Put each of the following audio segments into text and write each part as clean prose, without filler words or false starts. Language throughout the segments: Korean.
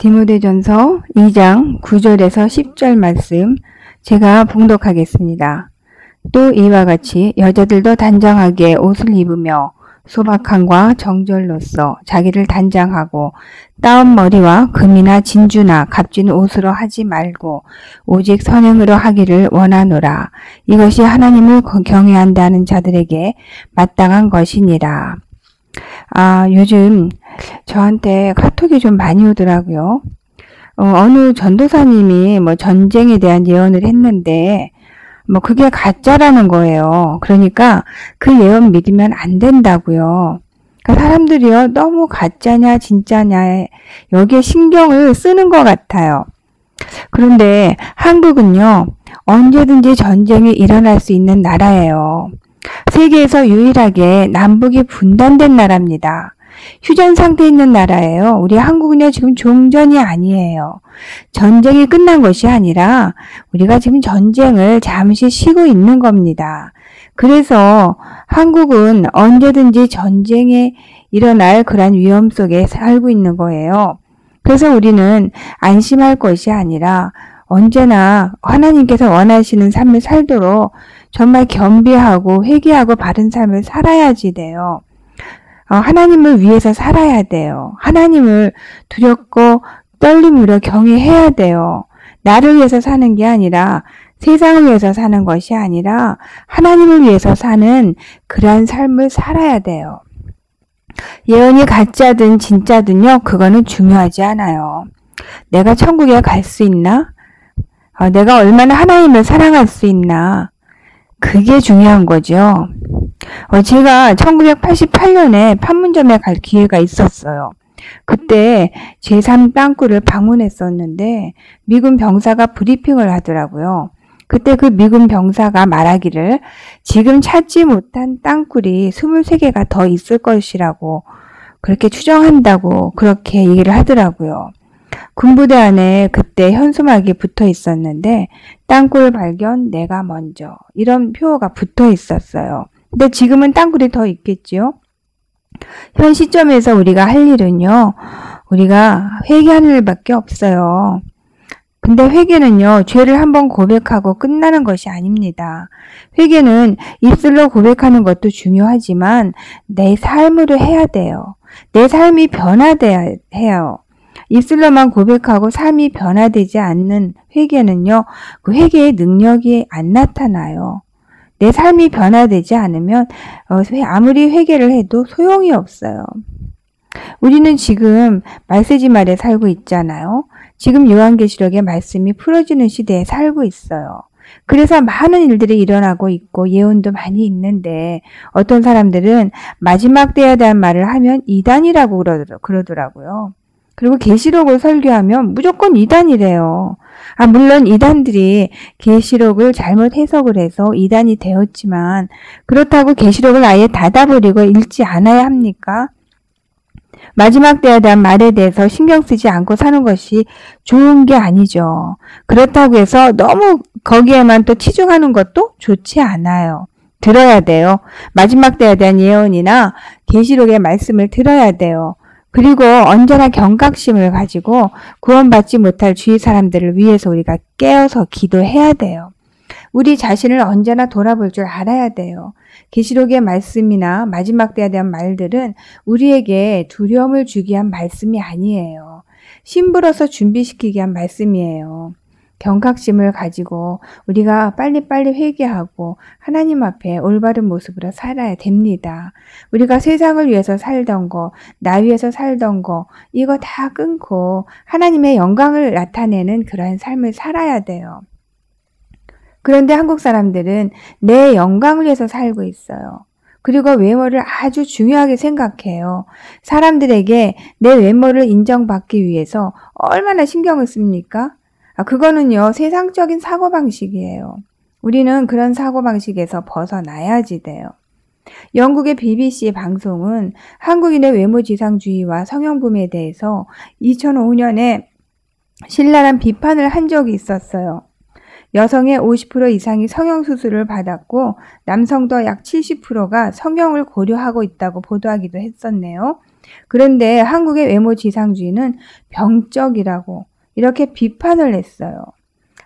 디모데전서 2장 9절에서 10절 말씀 제가 봉독하겠습니다. 또 이와 같이 여자들도 단정하게 옷을 입으며 소박함과 정절로써 자기를 단장하고 따온 머리와 금이나 진주나 값진 옷으로 하지 말고 오직 선행으로 하기를 원하노라. 이것이 하나님을 경외한다는 자들에게 마땅한 것이니라. 요즘 저한테 카톡이 좀 많이 오더라고요. 어느 전도사님이 전쟁에 대한 예언을 했는데 그게 가짜라는 거예요. 그러니까 그 예언 믿으면 안 된다고요. 그러니까 사람들이요, 너무 가짜냐 진짜냐 여기에 신경을 쓰는 것 같아요. 그런데 한국은요, 언제든지 전쟁이 일어날 수 있는 나라예요. 세계에서 유일하게 남북이 분단된 나라입니다. 휴전 상태에 있는 나라예요. 우리 한국은요, 지금 종전이 아니에요. 전쟁이 끝난 것이 아니라 우리가 지금 전쟁을 잠시 쉬고 있는 겁니다. 그래서 한국은 언제든지 전쟁에 일어날 그런 위험 속에 살고 있는 거예요. 그래서 우리는 안심할 것이 아니라 언제나 하나님께서 원하시는 삶을 살도록 정말 겸비하고 회개하고 바른 삶을 살아야지 돼요. 하나님을 위해서 살아야 돼요. 하나님을 두렵고 떨림으로 경외해야 돼요. 나를 위해서 사는 게 아니라 세상을 위해서 사는 것이 아니라 하나님을 위해서 사는 그러한 삶을 살아야 돼요. 예언이 가짜든 진짜든요, 그거는 중요하지 않아요. 내가 천국에 갈 수 있나? 내가 얼마나 하나님을 사랑할 수 있나? 그게 중요한 거죠. 제가 1988년에 판문점에 갈 기회가 있었어요. 그때 제3 땅굴을 방문했었는데 미군 병사가 브리핑을 하더라고요. 그때 그 미군 병사가 말하기를 지금 찾지 못한 땅굴이 23개가 더 있을 것이라고 그렇게 추정한다고 그렇게 얘기를 하더라고요. 군부대 안에 그때 현수막이 붙어 있었는데 땅굴 발견 내가 먼저 이런 표어가 붙어 있었어요. 근데 지금은 땅굴이 더 있겠지요. 현 시점에서 우리가 할 일은요, 우리가 회개하는 일밖에 없어요. 근데 회개는요, 죄를 한번 고백하고 끝나는 것이 아닙니다. 회개는 입술로 고백하는 것도 중요하지만 내 삶으로 해야 돼요. 내 삶이 변화돼야 해요. 입술로만 고백하고 삶이 변화되지 않는 회개는요, 그 회개의 능력이 안 나타나요. 내 삶이 변화되지 않으면 아무리 회개를 해도 소용이 없어요. 우리는 지금 말세지 말에 살고 있잖아요. 지금 요한계시록의 말씀이 풀어지는 시대에 살고 있어요. 그래서 많은 일들이 일어나고 있고 예언도 많이 있는데 어떤 사람들은 마지막 때에 대한 말을 하면 이단이라고 그러더라고요. 그리고 계시록을 설교하면 무조건 이단이래요. 물론 이단들이 계시록을 잘못 해석을 해서 이단이 되었지만 그렇다고 계시록을 아예 닫아버리고 읽지 않아야 합니까? 마지막 때에 대한 말에 대해서 신경 쓰지 않고 사는 것이 좋은 게 아니죠. 그렇다고 해서 너무 거기에만 또 치중하는 것도 좋지 않아요. 들어야 돼요. 마지막 때에 대한 예언이나 계시록의 말씀을 들어야 돼요. 그리고 언제나 경각심을 가지고 구원받지 못할 주위 사람들을 위해서 우리가 깨어서 기도해야 돼요. 우리 자신을 언제나 돌아볼 줄 알아야 돼요. 계시록의 말씀이나 마지막 때에 대한 말들은 우리에게 두려움을 주기 위한 말씀이 아니에요. 심부러서 준비시키기 위한 말씀이에요. 경각심을 가지고 우리가 빨리빨리 회개하고 하나님 앞에 올바른 모습으로 살아야 됩니다. 우리가 세상을 위해서 살던 거, 나 위해서 살던 거 이거 다 끊고 하나님의 영광을 나타내는 그러한 삶을 살아야 돼요. 그런데 한국 사람들은 내 영광을 위해서 살고 있어요. 그리고 외모를 아주 중요하게 생각해요. 사람들에게 내 외모를 인정받기 위해서 얼마나 신경을 씁니까? 그거는요, 세상적인 사고방식이에요. 우리는 그런 사고방식에서 벗어나야지 돼요. 영국의 BBC 방송은 한국인의 외모지상주의와 성형붐에 대해서 2005년에 신랄한 비판을 한 적이 있었어요. 여성의 50% 이상이 성형수술을 받았고 남성도 약 70%가 성형을 고려하고 있다고 보도하기도 했었네요. 그런데 한국의 외모 지상주의는 병적이라고 이렇게 비판을 했어요.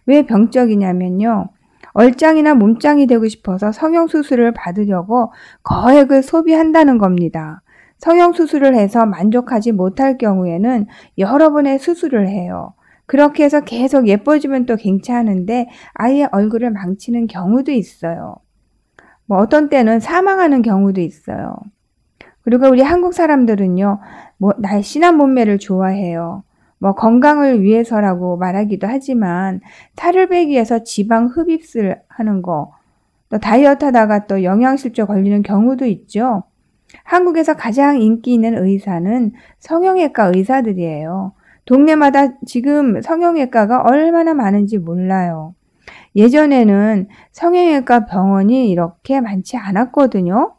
왜 병적이냐면요. 얼짱이나 몸짱이 되고 싶어서 성형수술을 받으려고 거액을 소비한다는 겁니다. 성형수술을 해서 만족하지 못할 경우에는 여러 번의 수술을 해요. 그렇게 해서 계속 예뻐지면 또 괜찮은데 아예 얼굴을 망치는 경우도 있어요. 어떤 때는 사망하는 경우도 있어요. 그리고 우리 한국 사람들은요, 날씬한 몸매를 좋아해요. 건강을 위해서라고 말하기도 하지만 살을 빼기 위해서 지방 흡입을 하는 거, 또 다이어트 하다가 또 영양실조 걸리는 경우도 있죠. 한국에서 가장 인기 있는 의사는 성형외과 의사들이에요. 동네마다 지금 성형외과가 얼마나 많은지 몰라요. 예전에는 성형외과 병원이 이렇게 많지 않았거든요.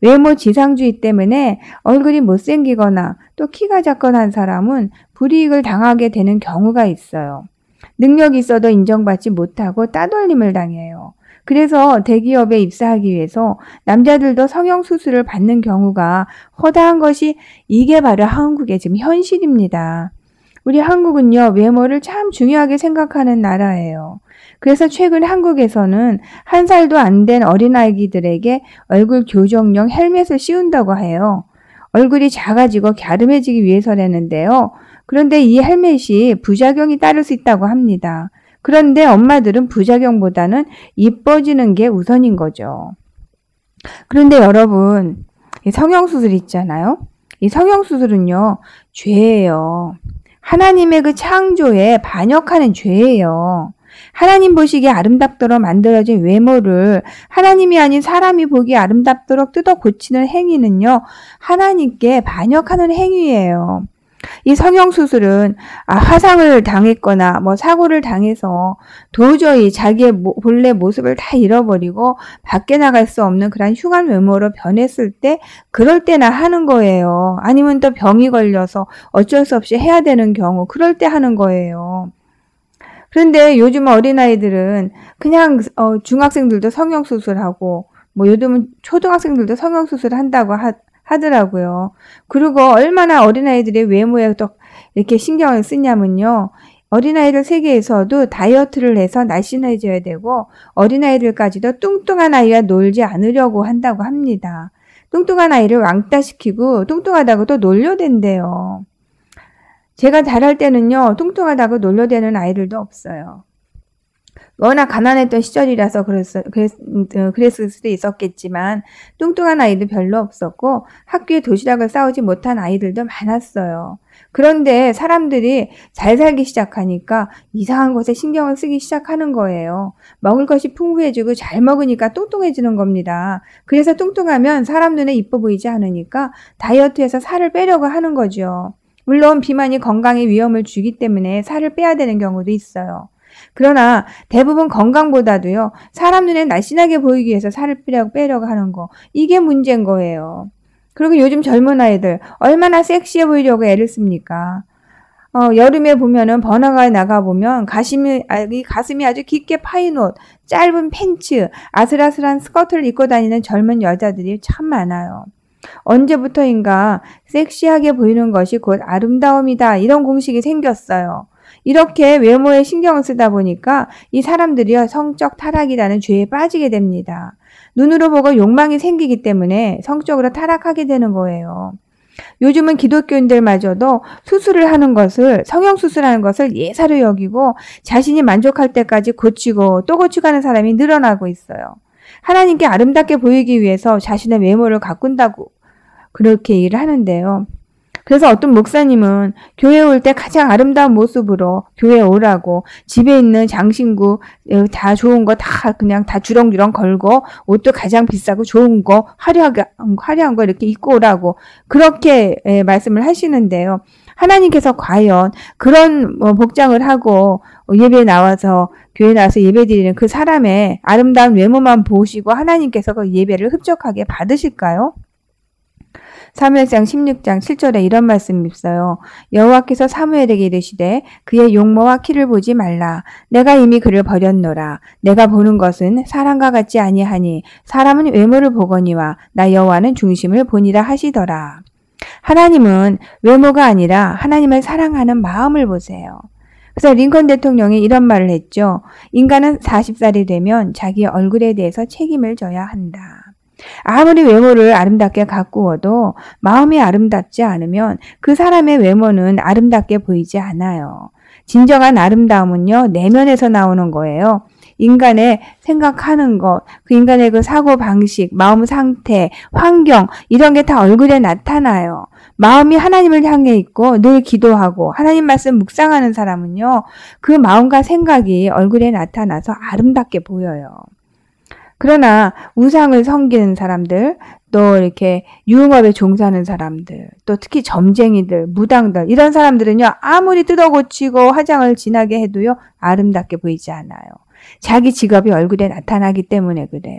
외모 지상주의 때문에 얼굴이 못생기거나 또 키가 작거나 한 사람은 불이익을 당하게 되는 경우가 있어요. 능력이 있어도 인정받지 못하고 따돌림을 당해요. 그래서 대기업에 입사하기 위해서 남자들도 성형수술을 받는 경우가 허다한 것이 이게 바로 한국의 지금 현실입니다. 우리 한국은요, 외모를 참 중요하게 생각하는 나라예요. 그래서 최근 한국에서는 1살도 안 된 어린아이들에게 얼굴 교정용 헬멧을 씌운다고 해요. 얼굴이 작아지고 갸름해지기 위해서라는데요. 그런데 이 헬멧이 부작용이 따를 수 있다고 합니다. 그런데 엄마들은 부작용보다는 이뻐지는 게 우선인 거죠. 그런데 여러분, 이 성형수술 있잖아요. 이 성형수술은요, 죄예요. 하나님의 그 창조에 반역하는 죄예요. 하나님 보시기에 아름답도록 만들어진 외모를 하나님이 아닌 사람이 보기에 아름답도록 뜯어 고치는 행위는요, 하나님께 반역하는 행위예요. 이 성형수술은 화상을 당했거나 사고를 당해서 도저히 자기의 본래 모습을 다 잃어버리고 밖에 나갈 수 없는 그런 흉한 외모로 변했을 때 그럴 때나 하는 거예요. 아니면 또 병이 걸려서 어쩔 수 없이 해야 되는 경우 그럴 때 하는 거예요. 그런데 요즘 어린아이들은 그냥 중학생들도 성형수술하고 요즘은 초등학생들도 성형수술 한다고 하더라고요. 그리고 얼마나 어린아이들의 외모에 또 이렇게 신경을 쓰냐면요. 어린아이들 세계에서도 다이어트를 해서 날씬해져야 되고 어린아이들까지도 뚱뚱한 아이와 놀지 않으려고 한다고 합니다. 뚱뚱한 아이를 왕따시키고 뚱뚱하다고 또 놀려댄대요. 제가 자랄 때는요. 뚱뚱하다고 놀려대는 아이들도 없어요. 워낙 가난했던 시절이라서 그랬을 수도 있었겠지만 뚱뚱한 아이도 별로 없었고 학교에 도시락을 싸우지 못한 아이들도 많았어요. 그런데 사람들이 잘 살기 시작하니까 이상한 것에 신경을 쓰기 시작하는 거예요. 먹을 것이 풍부해지고 잘 먹으니까 뚱뚱해지는 겁니다. 그래서 뚱뚱하면 사람 눈에 이뻐 보이지 않으니까 다이어트해서 살을 빼려고 하는 거죠. 물론 비만이 건강에 위험을 주기 때문에 살을 빼야 되는 경우도 있어요. 그러나 대부분 건강보다도요, 사람 눈에 날씬하게 보이기 위해서 살을 빼려고 하는 거, 이게 문제인 거예요. 그리고 요즘 젊은 아이들 얼마나 섹시해 보이려고 애를 씁니까? 여름에 보면은 번화가에 나가보면 가슴이 아주 깊게 파인 옷, 짧은 팬츠, 아슬아슬한 스커트를 입고 다니는 젊은 여자들이 참 많아요. 언제부터인가 섹시하게 보이는 것이 곧 아름다움이다, 이런 공식이 생겼어요. 이렇게 외모에 신경을 쓰다 보니까 이 사람들이요, 성적 타락이라는 죄에 빠지게 됩니다. 눈으로 보고 욕망이 생기기 때문에 성적으로 타락하게 되는 거예요. 요즘은 기독교인들마저도 성형수술하는 것을 예사로 여기고 자신이 만족할 때까지 고치고 또 고치고 하는 사람이 늘어나고 있어요. 하나님께 아름답게 보이기 위해서 자신의 외모를 가꾼다고 그렇게 얘기를 하는데요. 그래서 어떤 목사님은 교회에 올 때 가장 아름다운 모습으로 교회에 오라고, 집에 있는 장신구 다 좋은 거 그냥 다 주렁주렁 걸고, 옷도 가장 비싸고 좋은 거 화려한 거 이렇게 입고 오라고 그렇게 말씀을 하시는데요. 하나님께서 과연 그런 복장을 하고 예배에 나와서 교회에 나와서 예배드리는 그 사람의 아름다운 외모만 보시고 하나님께서 그 예배를 흡족하게 받으실까요? 사무엘상 16장 7절에 이런 말씀이 있어요. 여호와께서 사무엘에게 이르시되 그의 용모와 키를 보지 말라. 내가 이미 그를 버렸노라. 내가 보는 것은 사람과 같지 아니하니 사람은 외모를 보거니와 나 여호와는 중심을 보니라 하시더라. 하나님은 외모가 아니라 하나님을 사랑하는 마음을 보세요. 그래서 링컨 대통령이 이런 말을 했죠. 인간은 40살이 되면 자기 얼굴에 대해서 책임을 져야 한다. 아무리 외모를 아름답게 가꾸어도 마음이 아름답지 않으면 그 사람의 외모는 아름답게 보이지 않아요. 진정한 아름다움은요, 내면에서 나오는 거예요. 인간의 생각하는 것, 그 인간의 그 사고 방식, 마음 상태, 환경 이런 게 다 얼굴에 나타나요. 마음이 하나님을 향해 있고 늘 기도하고 하나님 말씀 묵상하는 사람은요, 그 마음과 생각이 얼굴에 나타나서 아름답게 보여요. 그러나 우상을 섬기는 사람들, 또 이렇게 유흥업에 종사하는 사람들, 또 특히 점쟁이들, 무당들 이런 사람들은요, 아무리 뜯어고치고 화장을 진하게 해도요, 아름답게 보이지 않아요. 자기 직업이 얼굴에 나타나기 때문에 그래요.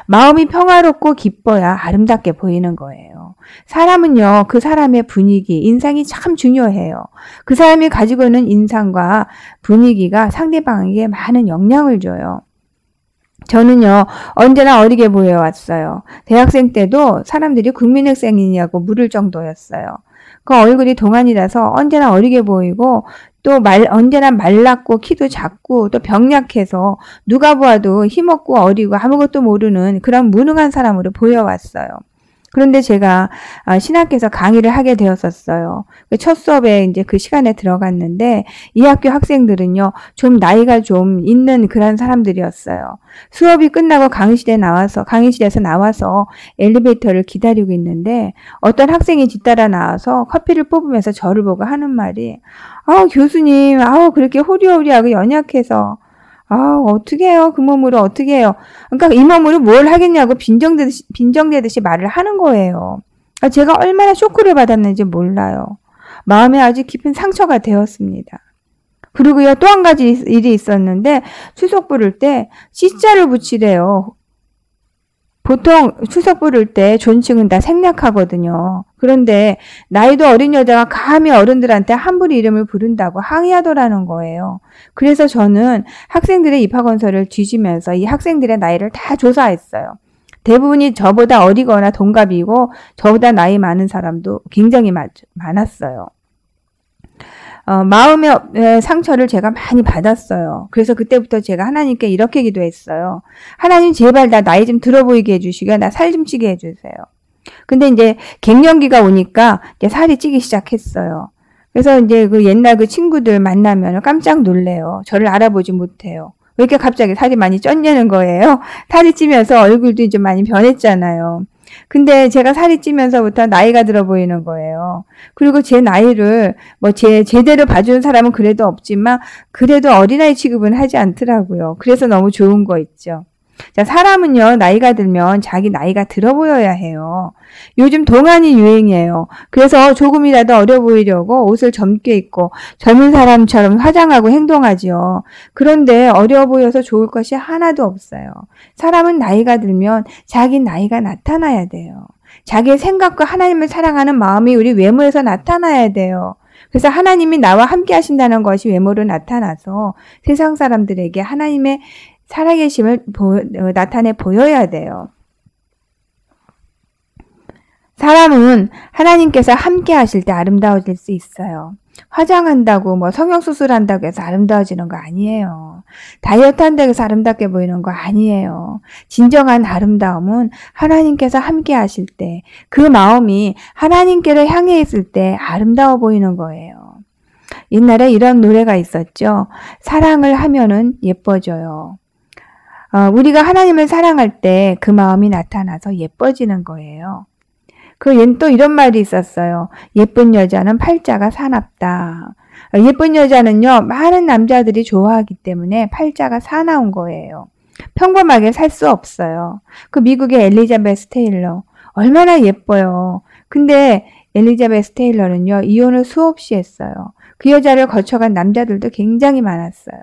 마음이 평화롭고 기뻐야 아름답게 보이는 거예요. 사람은요, 그 사람의 분위기, 인상이 참 중요해요. 그 사람이 가지고 있는 인상과 분위기가 상대방에게 많은 영향을 줘요. 저는요, 언제나 어리게 보여왔어요. 대학생 때도 사람들이 국민학생이냐고 물을 정도였어요. 그 얼굴이 동안이라서 언제나 어리게 보이고, 또 언제나 말랐고, 키도 작고, 또 병약해서 누가 보아도 힘없고 어리고 아무것도 모르는 그런 무능한 사람으로 보여왔어요. 그런데 제가 신학교에서 강의를 하게 되었었어요. 첫 수업에 이제 그 시간에 들어갔는데 이 학교 학생들은요, 좀 나이가 좀 있는 그런 사람들이었어요. 수업이 끝나고 강의실에서 나와서 엘리베이터를 기다리고 있는데 어떤 학생이 뒤따라 나와서 커피를 뽑으면서 저를 보고 하는 말이, 교수님, 그렇게 호리호리하고 연약해서 어떻게 해요? 그 몸으로 어떻게 해요? 그러니까 이 몸으로 뭘 하겠냐고 빈정대듯이 말을 하는 거예요. 제가 얼마나 쇼크를 받았는지 몰라요. 마음에 아주 깊은 상처가 되었습니다. 그리고요, 또 한 가지 일이 있었는데, 추석 부를 때 시자를 붙이래요. 보통 추석 부를 때 존칭은 다 생략하거든요. 그런데 나이도 어린 여자가 감히 어른들한테 함부로 이름을 부른다고 항의하더라는 거예요. 그래서 저는 학생들의 입학원서를 뒤지면서 이 학생들의 나이를 다 조사했어요. 대부분이 저보다 어리거나 동갑이고 저보다 나이 많은 사람도 굉장히 많았어요. 마음의 상처를 제가 많이 받았어요. 그래서 그때부터 제가 하나님께 이렇게 기도했어요. 하나님 제발 나 나이 좀 들어 보이게 해주시고 나 살 좀 찌게 해주세요. 근데 이제 갱년기가 오니까 이제 살이 찌기 시작했어요. 그래서 이제 그 옛날 그 친구들 만나면 깜짝 놀래요. 저를 알아보지 못해요. 왜 이렇게 갑자기 살이 많이 쪘냐는 거예요. 살이 찌면서 얼굴도 이제 많이 변했잖아요. 근데 제가 살이 찌면서부터 나이가 들어 보이는 거예요. 그리고 제 나이를 제대로 봐주는 사람은 그래도 없지만 그래도 어린아이 취급은 하지 않더라고요. 그래서 너무 좋은 거 있죠. 자, 사람은요, 나이가 들면 자기 나이가 들어 보여야 해요. 요즘 동안이 유행이에요. 그래서 조금이라도 어려 보이려고 옷을 젊게 입고 젊은 사람처럼 화장하고 행동하지요. 그런데 어려 보여서 좋을 것이 하나도 없어요. 사람은 나이가 들면 자기 나이가 나타나야 돼요. 자기의 생각과 하나님을 사랑하는 마음이 우리 외모에서 나타나야 돼요. 그래서 하나님이 나와 함께 하신다는 것이 외모로 나타나서 세상 사람들에게 하나님의 살아계심을 나타내 보여야 돼요. 사람은 하나님께서 함께 하실 때 아름다워질 수 있어요. 화장한다고 성형수술한다고 해서 아름다워지는 거 아니에요. 다이어트 한다고 해서 아름답게 보이는 거 아니에요. 진정한 아름다움은 하나님께서 함께 하실 때, 그 마음이 하나님께로 향해 있을 때 아름다워 보이는 거예요. 옛날에 이런 노래가 있었죠. 사랑을 하면은 예뻐져요. 우리가 하나님을 사랑할 때 그 마음이 나타나서 예뻐지는 거예요. 또 이런 말이 있었어요. 예쁜 여자는 팔자가 사납다. 예쁜 여자는요, 많은 남자들이 좋아하기 때문에 팔자가 사나운 거예요. 평범하게 살 수 없어요. 그 미국의 엘리자베스 테일러. 얼마나 예뻐요. 근데 엘리자베스 테일러는요, 이혼을 수없이 했어요. 그 여자를 거쳐간 남자들도 굉장히 많았어요.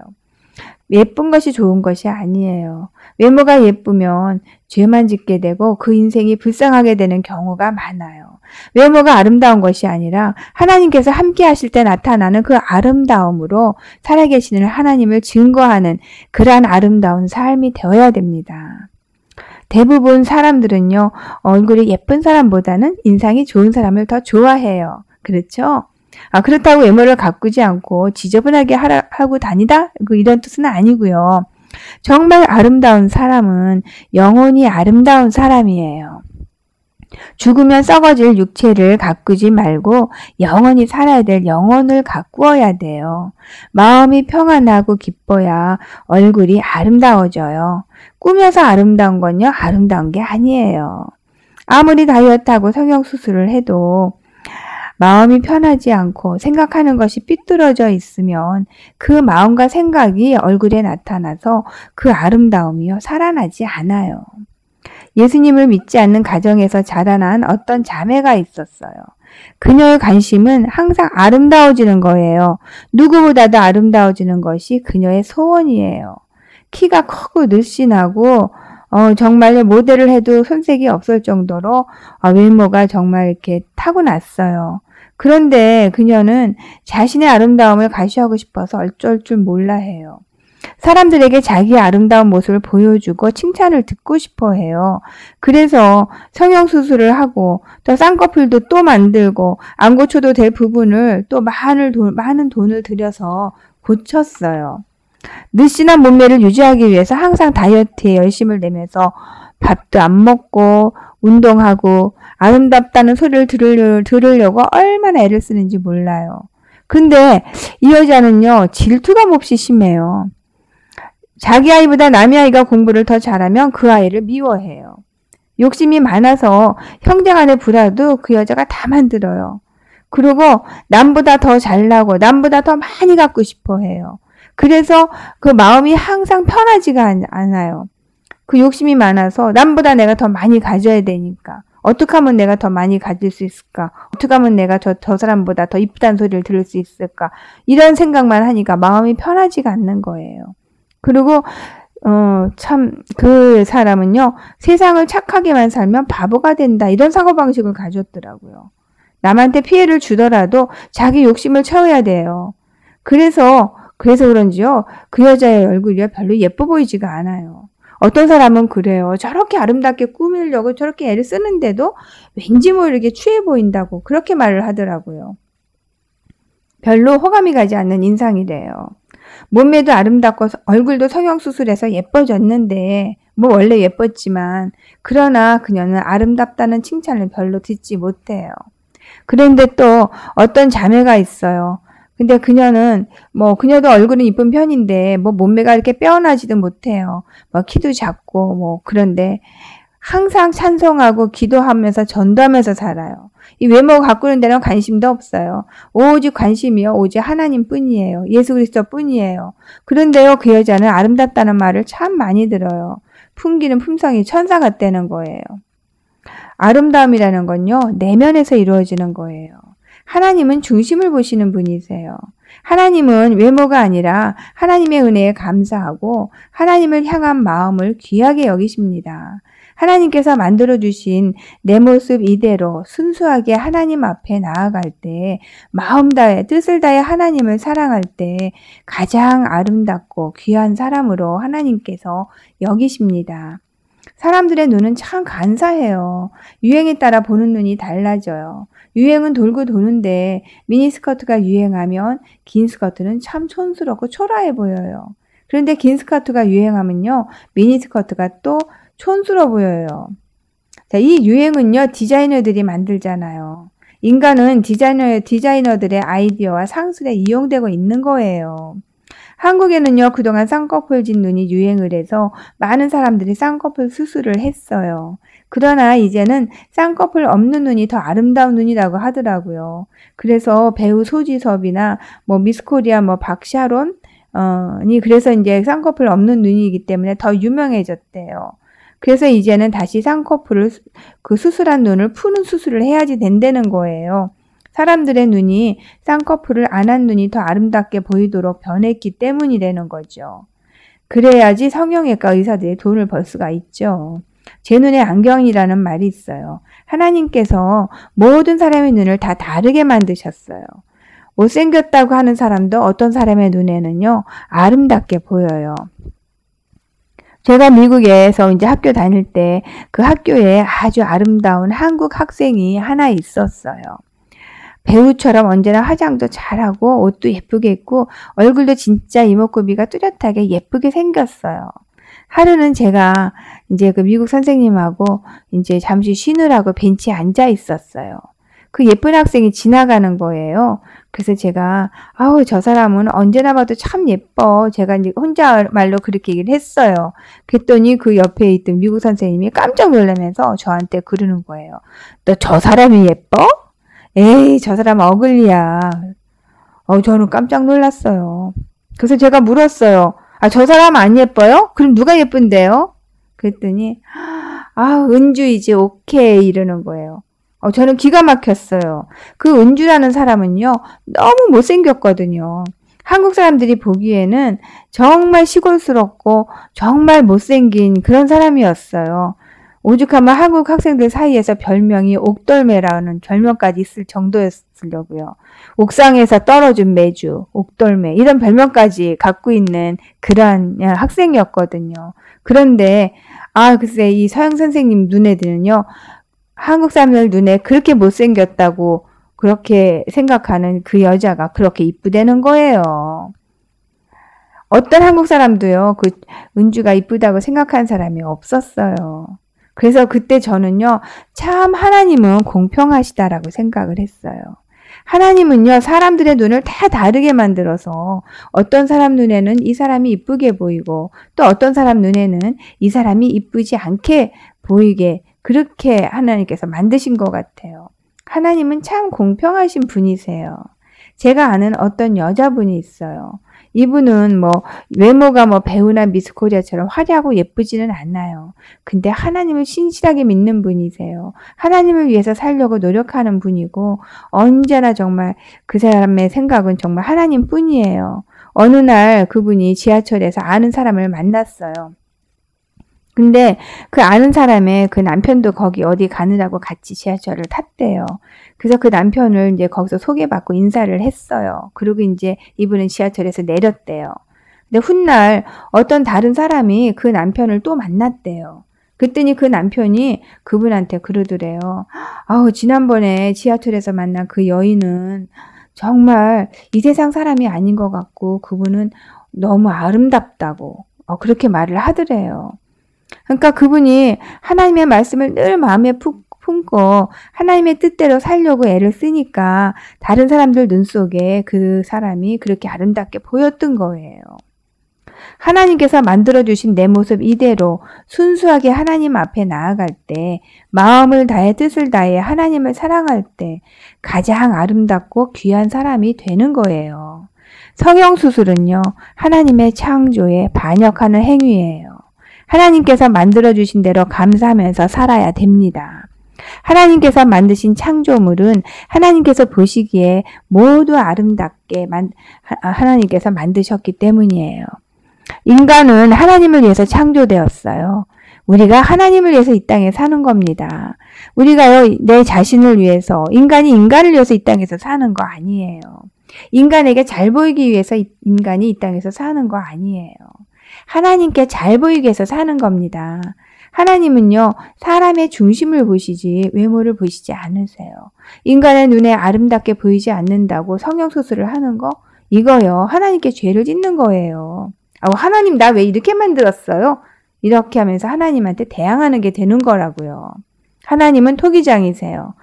예쁜 것이 좋은 것이 아니에요. 외모가 예쁘면 죄만 짓게 되고 그 인생이 불쌍하게 되는 경우가 많아요. 외모가 아름다운 것이 아니라 하나님께서 함께 하실 때 나타나는 그 아름다움으로 살아계시는 하나님을 증거하는 그러한 아름다운 삶이 되어야 됩니다. 대부분 사람들은요, 얼굴이 예쁜 사람보다는 인상이 좋은 사람을 더 좋아해요. 그렇죠? 그렇다고 외모를 가꾸지 않고 지저분하게 하고 다니다? 이런 뜻은 아니고요. 정말 아름다운 사람은 영혼이 아름다운 사람이에요. 죽으면 썩어질 육체를 가꾸지 말고 영원히 살아야 될 영혼을 가꾸어야 돼요. 마음이 평안하고 기뻐야 얼굴이 아름다워져요. 꾸며서 아름다운 건요, 아름다운 게 아니에요. 아무리 다이어트하고 성형수술을 해도 마음이 편하지 않고 생각하는 것이 삐뚤어져 있으면 그 마음과 생각이 얼굴에 나타나서 그 아름다움이요, 살아나지 않아요. 예수님을 믿지 않는 가정에서 자라난 어떤 자매가 있었어요. 그녀의 관심은 항상 아름다워지는 거예요. 누구보다도 아름다워지는 것이 그녀의 소원이에요. 키가 크고 늘씬하고 정말 모델을 해도 손색이 없을 정도로 외모가 정말 이렇게 타고났어요. 그런데 그녀는 자신의 아름다움을 과시하고 싶어서 어쩔 줄 몰라 해요. 사람들에게 자기의 아름다운 모습을 보여주고 칭찬을 듣고 싶어 해요. 그래서 성형수술을 하고 또 쌍꺼풀도 또 만들고 안 고쳐도 될 부분을 또 많은 돈을 들여서 고쳤어요. 늘씬한 몸매를 유지하기 위해서 항상 다이어트에 열심을 내면서 밥도 안 먹고 운동하고 아름답다는 소리를 들으려고 얼마나 애를 쓰는지 몰라요. 근데 이 여자는요, 질투가 몹시 심해요. 자기 아이보다 남의 아이가 공부를 더 잘하면 그 아이를 미워해요. 욕심이 많아서 형제간의 불화도 그 여자가 다 만들어요. 그리고 남보다 더 잘나고 남보다 더 많이 갖고 싶어 해요. 그래서 그 마음이 항상 편하지가 않아요. 그 욕심이 많아서 남보다 내가 더 많이 가져야 되니까. 어떻게 하면 내가 더 많이 가질 수 있을까? 어떻게 하면 내가 저 사람보다 더 이쁘다는 소리를 들을 수 있을까? 이런 생각만 하니까 마음이 편하지가 않는 거예요. 그리고 참 그 사람은요, 세상을 착하게만 살면 바보가 된다, 이런 사고방식을 가졌더라고요. 남한테 피해를 주더라도 자기 욕심을 채워야 돼요. 그래서 그런지요, 그 여자의 얼굴이 별로 예뻐 보이지가 않아요. 어떤 사람은 그래요. 저렇게 아름답게 꾸미려고 저렇게 애를 쓰는데도 왠지 모르게 취해 보인다고 그렇게 말을 하더라고요. 별로 호감이 가지 않는 인상이래요. 몸매도 아름답고 얼굴도 성형수술해서 예뻐졌는데 원래 예뻤지만 그러나 그녀는 아름답다는 칭찬을 별로 듣지 못해요. 그런데 또 어떤 자매가 있어요. 근데 그녀는 그녀도 얼굴은 이쁜 편인데 몸매가 이렇게 빼어나지도 못해요. 키도 작고 그런데 항상 찬송하고 기도하면서 전도하면서 살아요. 이 외모 가꾸는 데는 관심도 없어요. 오직 관심이요, 오직 하나님 뿐이에요. 예수 그리스도 뿐이에요. 그런데요, 그 여자는 아름답다는 말을 참 많이 들어요. 풍기는 품성이 천사 같다는 거예요. 아름다움이라는 건요, 내면에서 이루어지는 거예요. 하나님은 중심을 보시는 분이세요. 하나님은 외모가 아니라 하나님의 은혜에 감사하고 하나님을 향한 마음을 귀하게 여기십니다. 하나님께서 만들어주신 내 모습 이대로 순수하게 하나님 앞에 나아갈 때, 마음 다해 뜻을 다해 하나님을 사랑할 때 가장 아름답고 귀한 사람으로 하나님께서 여기십니다. 사람들의 눈은 참 간사해요. 유행에 따라 보는 눈이 달라져요. 유행은 돌고 도는데 미니스커트가 유행하면 긴 스커트는 참 촌스럽고 초라해 보여요. 그런데 긴 스커트가 유행하면요, 미니스커트가 또 촌스러워 보여요. 자, 이 유행은요, 디자이너들이 만들잖아요. 인간은 디자이너들의 아이디어와 상술에 이용되고 있는 거예요. 한국에는요, 그동안 쌍꺼풀 진 눈이 유행을 해서 많은 사람들이 쌍꺼풀 수술을 했어요. 그러나 이제는 쌍꺼풀 없는 눈이 더 아름다운 눈이라고 하더라고요. 그래서 배우 소지섭이나 미스코리아 박샤론 그래서 이제 쌍꺼풀 없는 눈이기 때문에 더 유명해졌대요. 그래서 이제는 다시 쌍꺼풀을 수술한 눈을 푸는 수술을 해야지 된다는 거예요. 사람들의 눈이 쌍꺼풀을 안 한 눈이 더 아름답게 보이도록 변했기 때문이라는 거죠. 그래야지 성형외과 의사들이 돈을 벌 수가 있죠. 제 눈에 안경이라는 말이 있어요. 하나님께서 모든 사람의 눈을 다 다르게 만드셨어요. 못생겼다고 하는 사람도 어떤 사람의 눈에는요, 아름답게 보여요. 제가 미국에서 이제 학교 다닐 때 그 학교에 아주 아름다운 한국 학생이 하나 있었어요. 배우처럼 언제나 화장도 잘하고 옷도 예쁘게 입고 얼굴도 진짜 이목구비가 뚜렷하게 예쁘게 생겼어요. 하루는 제가 이제 그 미국 선생님하고 이제 잠시 쉬느라고 벤치에 앉아 있었어요. 그 예쁜 학생이 지나가는 거예요. 그래서 제가 아우 저 사람은 언제나 봐도 참 예뻐. 제가 이제 혼자 말로 그렇게 얘기를 했어요. 그랬더니 그 옆에 있던 미국 선생님이 깜짝 놀라면서 저한테 그러는 거예요. 너 저 사람이 예뻐? 에이 저 사람 어글리야. 저는 깜짝 놀랐어요. 그래서 제가 물었어요. 아, 저 사람 안 예뻐요? 그럼 누가 예쁜데요? 그랬더니 은주이지 오케이 이러는 거예요. 저는 기가 막혔어요. 그 은주라는 사람은요, 너무 못생겼거든요. 한국 사람들이 보기에는 정말 시골스럽고 정말 못생긴 그런 사람이었어요. 오죽하면 한국 학생들 사이에서 별명이 옥돌매라는 별명까지 있을 정도였으려고요. 옥상에서 떨어진 메주, 옥돌매 이런 별명까지 갖고 있는 그러한 학생이었거든요. 그런데 글쎄 이 서영 선생님 눈에는요. 한국 사람들 눈에 그렇게 못생겼다고 그렇게 생각하는 그 여자가 그렇게 이쁘다는 거예요. 어떤 한국 사람도요, 그 은주가 이쁘다고 생각하는 사람이 없었어요. 그래서 그때 저는요, 참 하나님은 공평하시다라고 생각을 했어요. 하나님은요, 사람들의 눈을 다 다르게 만들어서 어떤 사람 눈에는 이 사람이 이쁘게 보이고 또 어떤 사람 눈에는 이 사람이 이쁘지 않게 보이게 그렇게 하나님께서 만드신 것 같아요. 하나님은 참 공평하신 분이세요. 제가 아는 어떤 여자분이 있어요. 이분은 외모가 배우나 미스 코리아처럼 화려하고 예쁘지는 않아요. 근데 하나님을 신실하게 믿는 분이세요. 하나님을 위해서 살려고 노력하는 분이고 언제나 정말 그 사람의 생각은 정말 하나님 뿐이에요. 어느 날 그분이 지하철에서 아는 사람을 만났어요. 근데 그 아는 사람의 그 남편도 거기 어디 가느라고 같이 지하철을 탔대요. 그래서 그 남편을 이제 거기서 소개받고 인사를 했어요. 그리고 이제 이분은 지하철에서 내렸대요. 근데 훗날 어떤 다른 사람이 그 남편을 또 만났대요. 그랬더니 그 남편이 그분한테 그러더래요. 지난번에 지하철에서 만난 그 여인은 정말 이 세상 사람이 아닌 것 같고 그분은 너무 아름답다고 그렇게 말을 하더래요. 그러니까 그분이 하나님의 말씀을 늘 마음에 품고 하나님의 뜻대로 살려고 애를 쓰니까 다른 사람들 눈 속에 그 사람이 그렇게 아름답게 보였던 거예요. 하나님께서 만들어주신 내 모습 이대로 순수하게 하나님 앞에 나아갈 때, 마음을 다해 뜻을 다해 하나님을 사랑할 때 가장 아름답고 귀한 사람이 되는 거예요. 성형수술은요, 하나님의 창조에 반역하는 행위예요. 하나님께서 만들어주신 대로 감사하면서 살아야 됩니다. 하나님께서 만드신 창조물은 하나님께서 보시기에 모두 아름답게 하나님께서 만드셨기 때문이에요. 인간은 하나님을 위해서 창조되었어요. 우리가 하나님을 위해서 이 땅에 사는 겁니다. 우리가요, 내 자신을 위해서, 인간이 인간을 위해서 이 땅에서 사는 거 아니에요. 인간에게 잘 보이기 위해서 인간이 이 땅에서 사는 거 아니에요. 하나님께 잘 보이기 위해서 사는 겁니다. 하나님은요, 사람의 중심을 보시지 외모를 보시지 않으세요. 인간의 눈에 아름답게 보이지 않는다고 성형수술을 하는 거? 이거요, 하나님께 죄를 짓는 거예요. 하나님 나 왜 이렇게 만들었어요? 이렇게 하면서 하나님한테 대항하는 게 되는 거라고요. 하나님은 토기장이세요.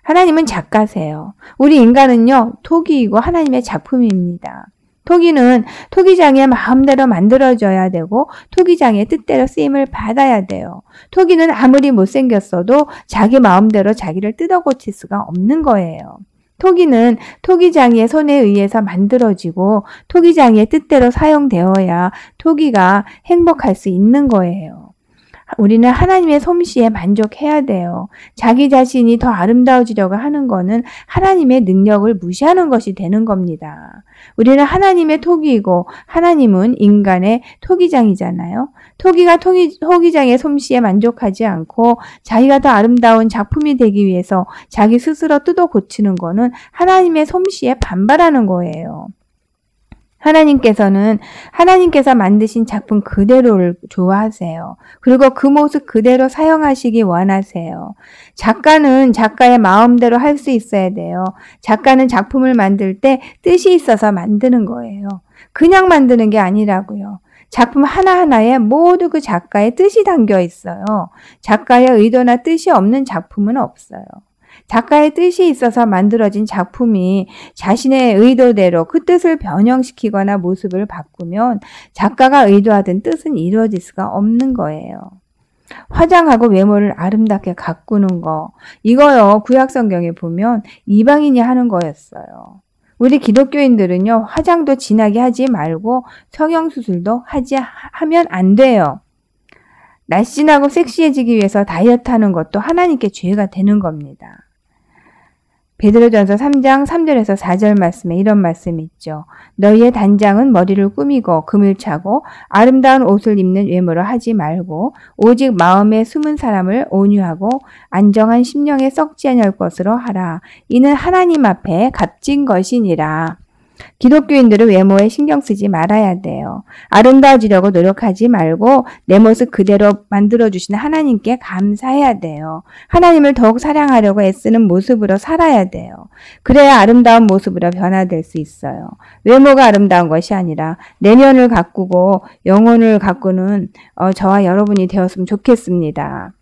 하나님은 작가세요. 우리 인간은요, 토기이고 하나님의 작품입니다. 토기는 토기장의 마음대로 만들어져야 되고 토기장의 뜻대로 쓰임을 받아야 돼요. 토기는 아무리 못생겼어도 자기 마음대로 자기를 뜯어고칠 수가 없는 거예요. 토기는 토기장이의 손에 의해서 만들어지고 토기장이의 뜻대로 사용되어야 토기가 행복할 수 있는 거예요. 우리는 하나님의 솜씨에 만족해야 돼요. 자기 자신이 더 아름다워지려고 하는 거는 하나님의 능력을 무시하는 것이 되는 겁니다. 우리는 하나님의 토기이고 하나님은 인간의 토기장이잖아요. 토기가 토기장의 솜씨에 만족하지 않고 자기가 더 아름다운 작품이 되기 위해서 자기 스스로 뜯어 고치는 거는 하나님의 솜씨에 반발하는 거예요. 하나님께서 만드신 작품 그대로를 좋아하세요. 그리고 그 모습 그대로 사용하시기 원하세요. 작가는 작가의 마음대로 할 수 있어야 돼요. 작가는 작품을 만들 때 뜻이 있어서 만드는 거예요. 그냥 만드는 게 아니라고요. 작품 하나하나에 모두 그 작가의 뜻이 담겨 있어요. 작가의 의도나 뜻이 없는 작품은 없어요. 작가의 뜻이 있어서 만들어진 작품이 자신의 의도대로 그 뜻을 변형시키거나 모습을 바꾸면 작가가 의도하던 뜻은 이루어질 수가 없는 거예요. 화장하고 외모를 아름답게 가꾸는 거, 이거요 구약 성경에 보면 이방인이 하는 거였어요. 우리 기독교인들은요 화장도 진하게 하지 말고 성형수술도 하면 안 돼요. 날씬하고 섹시해지기 위해서 다이어트 하는 것도 하나님께 죄가 되는 겁니다. 베드로전서 3장 3절에서 4절 말씀에 이런 말씀이 있죠. 너희의 단장은 머리를 꾸미고 금을 차고 아름다운 옷을 입는 외모로 하지 말고 오직 마음에 숨은 사람을 온유하고 안정한 심령에 썩지 않을 것으로 하라. 이는 하나님 앞에 값진 것이니라. 기독교인들은 외모에 신경 쓰지 말아야 돼요. 아름다워지려고 노력하지 말고 내 모습 그대로 만들어주시는 하나님께 감사해야 돼요. 하나님을 더욱 사랑하려고 애쓰는 모습으로 살아야 돼요. 그래야 아름다운 모습으로 변화될 수 있어요. 외모가 아름다운 것이 아니라 내면을 가꾸고 영혼을 가꾸는 저와 여러분이 되었으면 좋겠습니다.